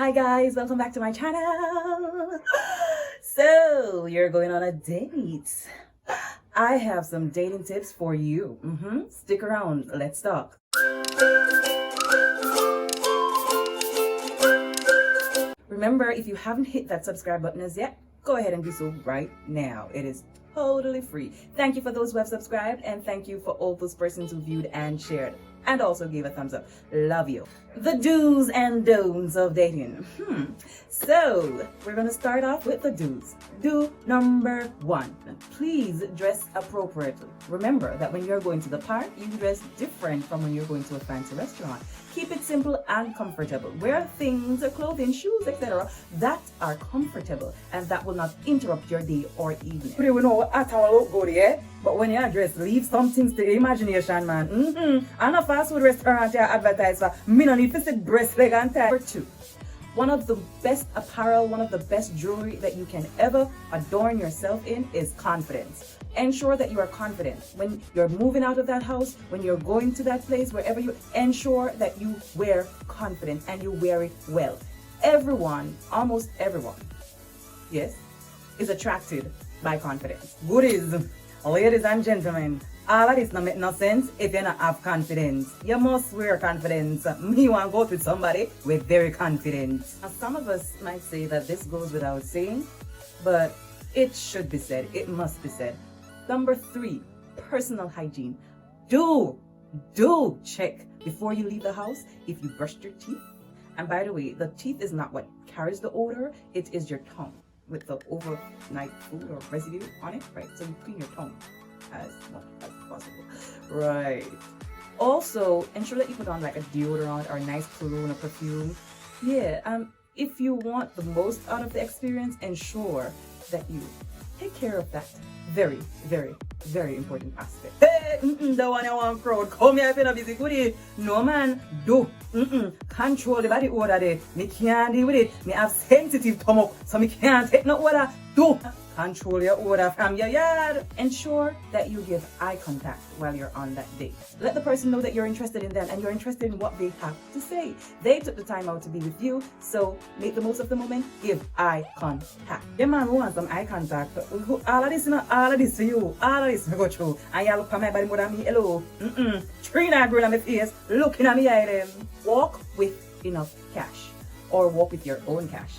Hi guys, welcome back to my channel. So, you're going on a date. I have some dating tips for you. Stick around, let's talk. Remember, if you haven't hit that subscribe button as yet, go ahead and do so right now. It is totally free. Thank you for those who have subscribed, and thank you for all those persons who viewed and shared and also gave a thumbs up. Love you. The do's and don'ts of dating. So we're gonna start off with the do's. Do number one, please dress appropriately. Remember that when you're going to the park, you dress different from when you're going to a fancy restaurant. Keep it simple and comfortable. Wear things, clothing, shoes, etc. that are comfortable and that will not interrupt your day or evening. We don't know at all look good, yeah? But when you dress, leave some things to the imagination, man. And a fast food restaurant you advertise for, me no need to sit breast leg and tie. Number two, one of the best apparel, one of the best jewelry that you can ever adorn yourself in is confidence. Ensure that you are confident when you're moving out of that house, when you're going to that place, wherever you ensure that you wear confidence and you wear it well. Everyone, almost everyone, yes, is attracted by confidence. Goodies, ladies and gentlemen, all of this no make no sense if you not have confidence. You must wear confidence. Me want to go with somebody with very confidence. Now, some of us might say that this goes without saying, but it should be said. It must be said. Number three, personal hygiene. Do check before you leave the house if you brushed your teeth. And by the way, the teeth is not what carries the odor, it is your tongue with the overnight food or residue on it, right? So you clean your tongue as much as possible, right? Also, ensure that you put on like a deodorant or a nice cologne or perfume. Yeah, if you want the most out of the experience, ensure that you take care of that very, very, very important aspect. Hey, the one I want crowd, come here if you're not busy with it. No man, do. Control the body odor there. Me can't deal with it. Me have sensitive stomach, so me can't take no odor. Do. Control your odor from your yard. Ensure that you give eye contact while you're on that date. Let the person know that you're interested in them and you're interested in what they have to say. They took the time out to be with you, so make the most of the moment. Give eye contact. Your man who wants some eye contact. All of this, all of this for you. All of this me go through. And you look at my body more than me. Hello. Trinidad girl on my face, looking at me eye them. Walk with enough cash, or walk with your own cash.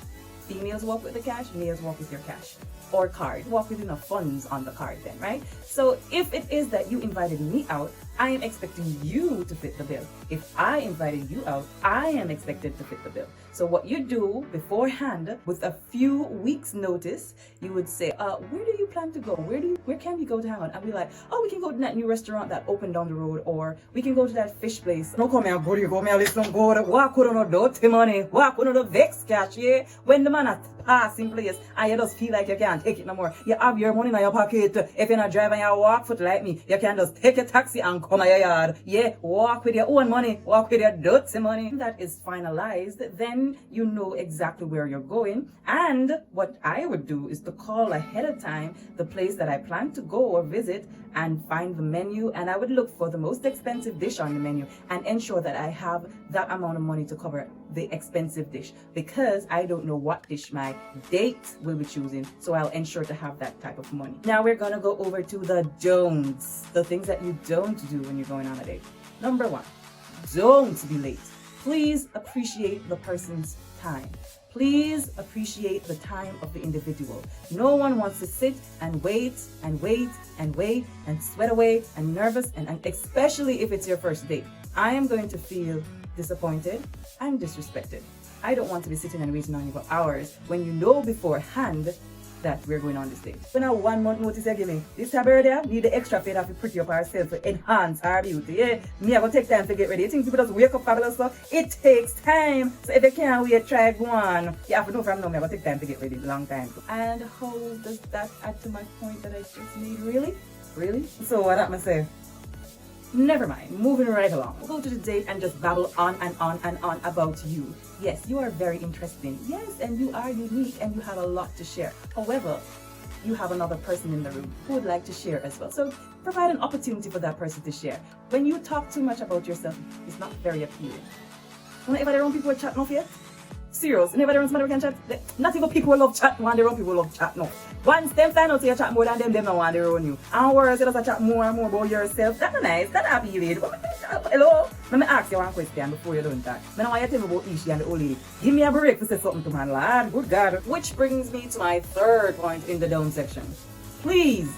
Females walk with the cash, males walk with your cash. Or card. Walk with enough funds on the card then, right? So if it is that you invited me out, I am expecting you to fit the bill. If I invited you out, I am expected to fit the bill. So what you do beforehand, with a few weeks notice, you would say, where do you plan to go? Where can we go down? And be like, oh, we can go to that new restaurant that opened down the road, or we can go to that fish place. No come here, go to you, come here, listen, go to walk with no dirty money, walk with no vex cash, yeah? When the man at passing place and you just feel like you can't take it no more. You have your money in your pocket. If you're not driving, you walk foot like me. You can just take a taxi and come to your yard. Yeah, walk with your own money, walk with your dirty money. That is finalized, then you know exactly where you're going. And what I would do is to call ahead of time the place that I plan to go or visit and find the menu, and I would look for the most expensive dish on the menu and ensure that I have that amount of money to cover the expensive dish, because I don't know what dish my date will be choosing, so I'll ensure to have that type of money. Now we're gonna go over to the don'ts, the things that you don't do when you're going on a date. Number one, don't be late. Please appreciate the person's time. Please appreciate the time of the individual. No one wants to sit and wait and wait and wait and sweat away and nervous, and especially if it's your first date. I am going to feel disappointed and disrespected. I don't want to be sitting and waiting on you for hours when you know beforehand that we're going on this date. When a 1 month notice you give me, this her birthday, need the extra feather to pretty up ourselves to enhance our beauty. Yeah, me I go take time to get ready. You think people just wake up fabulous stuff? It takes time. So if you can't wait, try one. You have to know from now, me I go take time to get ready, long time. And how does that add to my point that I just made? Really? Really? So what I'm say? Never mind, moving right along. Go to the date and just babble on and on and on about you. Yes, you are very interesting. Yes, and you are unique and you have a lot to share. However, you have another person in the room who would like to share as well. So provide an opportunity for that person to share. When you talk too much about yourself, it's not very appealing. When if I don't people chat enough yet, Serious. You never run somebody can chat. Not even people love chat. One they run people love chat no. Once them find out you chat more than them don't want to run you. And worse, you just chat more and more about yourself. That's nice. That's happy lady. Hello? Let me ask you one question before you don't talk. I want you to tell me about Ishi and the old lady. Give me a break to say something to my lad. Good God. Which brings me to my third point in the down section. Please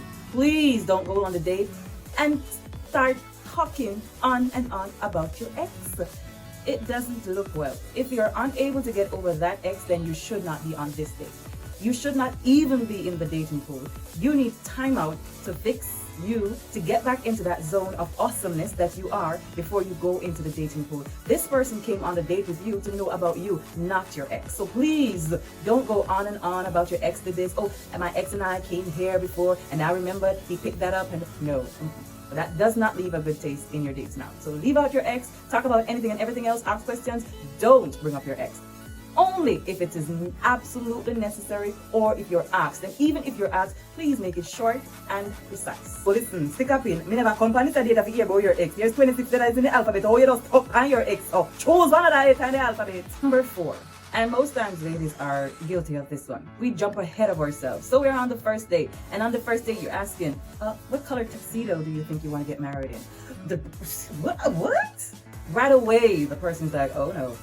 don't go on the date and start talking on and on about your ex. It doesn't look well. If you're unable to get over that ex, then you should not be on this date. You should not even be in the dating pool. You need time out to fix you, to get back into that zone of awesomeness that you are before you go into the dating pool. This person came on the date with you to know about you, not your ex. So please don't go on and on about your ex did this. Oh, and my ex and I came here before and I remember he picked that up and no. That does not leave a good taste in your dates now. So leave out your ex, talk about anything and everything else, ask questions. Don't bring up your ex. Only if it is absolutely necessary or if you're asked. And even if you're asked, please make it short and precise. So listen, stick up in. Me never come on this date to hear about your ex. There's 26 letters in the alphabet. How you just talk on your ex? Oh, choose one of that in the alphabet. Number 4. And most times ladies are guilty of this one. We jump ahead of ourselves. So we're on the first date. And on the first date, you're asking, what color tuxedo do you think you want to get married in? What? Right away, the person's like, oh no.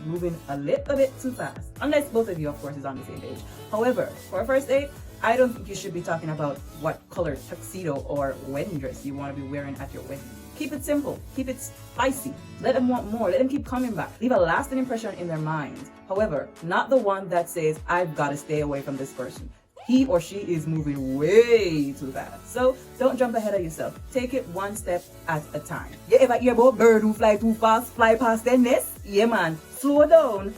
Moving a little bit too fast. Unless both of you, of course, is on the same page. However, for a first date, I don't think you should be talking about what color tuxedo or wedding dress you want to be wearing at your wedding. Keep it simple. Keep it spicy. Let them want more. Let them keep coming back. Leave a lasting impression in their minds. However, not the one that says, I've got to stay away from this person. He or she is moving way too fast. So don't jump ahead of yourself. Take it one step at a time. You ever hear about bird who fly too fast, fly past their nest? Yeah, man. Slow down.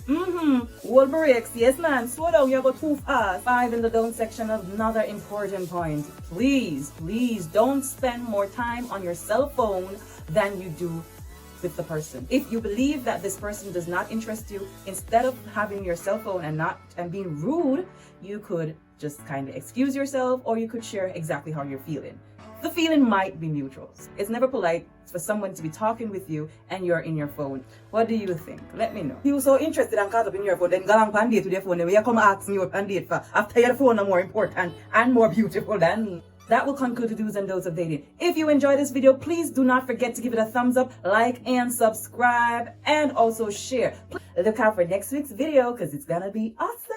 Hold brakes. Yes, man. Slow down. You go too fast. 5 in the down section. Another important point. Please don't spend more time on your cell phone than you do with the person. If you believe that this person does not interest you, instead of having your cell phone and being rude, you could just kind of excuse yourself, or you could share exactly how you're feeling. The feeling might be neutral. It's never polite for someone to be talking with you and you're in your phone. What do you think? Let me know. You so interested and caught up in your phone, then go on date with your phone, and you come ask me what on date for after your phone are more important and more beautiful than me. That will conclude the do's and don'ts of dating. If you enjoyed this video, please do not forget to give it a thumbs up, like and subscribe, and also share. Look out for next week's video because it's gonna be awesome.